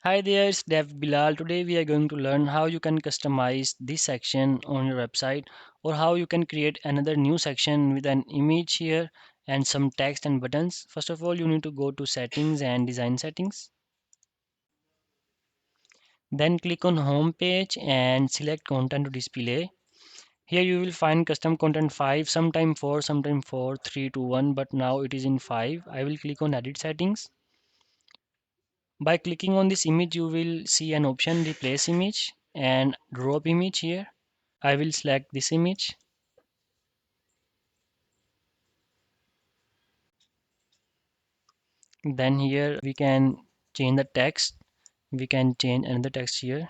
Hi there, it's Dev Bilal. Today we are going to learn how you can customize this section on your website or how you can create another new section with an image here and some text and buttons. First of all, you need to go to settings and design settings. Then click on home page and select content to display. Here you will find custom content 5, sometime 4, sometime 4, 3, 2, 1, but now it is in 5. I will click on edit settings. By clicking on this image, you will see an option replace image and drop image here. I will select this image. Then here we can change the text. We can change another text here.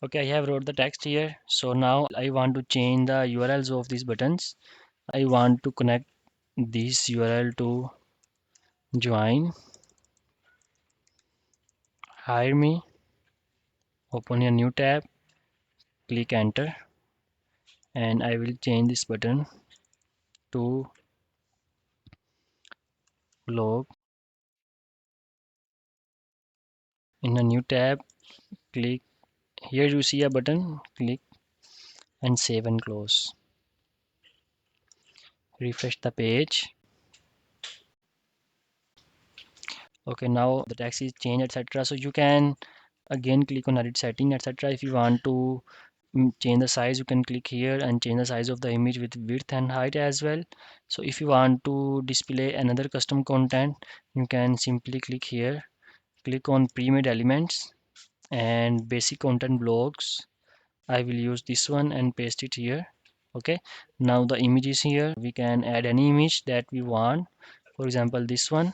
Okay, I have wrote the text here. So now I want to change the URLs of these buttons. I want to connect this URL to join, hire me, open a new tab, click enter, and I will change this button to blog. In a new tab, click here, you see a button, click and save and close. Refresh the page. Okay, now the text is changed, etc. So you can again click on edit setting, etc. If you want to change the size, you can click here and change the size of the image with width and height as well. So if you want to display another custom content, you can simply click here, click on pre-made elements and basic content blocks. I will use this one and paste it here. Okay, now the image is here. We can add any image that we want, for example this one.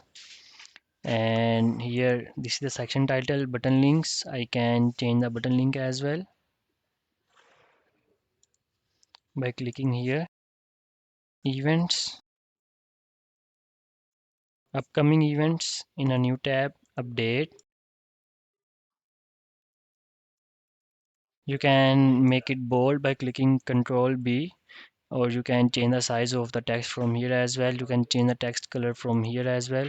And here this is the section title, button links. I can change the button link as well by clicking here, events, upcoming events, in a new tab, update. You can make it bold by clicking Control B, or you can change the size of the text from here as well. You can change the text color from here as well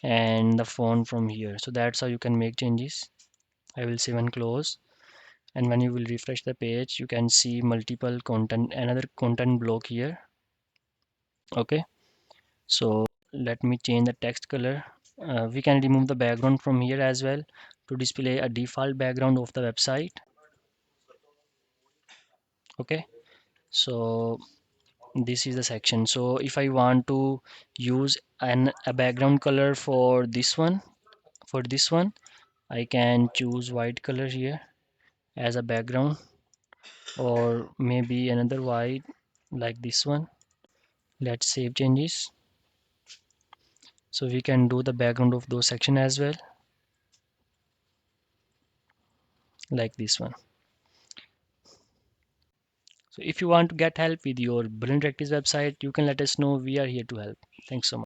and the font from here. So that's how you can make changes. I will save and close. And when you will refresh the page, you can see multiple content, another content block here. Okay, so let me change the text color. We can remove the background from here as well to display a default background of the website. Okay, so this is the section. So if I want to use a background color for this one, I can choose white color here as a background, or maybe another white like this one. Let's save changes. So we can do the background of those section as well, like this one. So if you want to get help with your Brilliant Directories website, you can let us know. We are here to help. Thanks so much.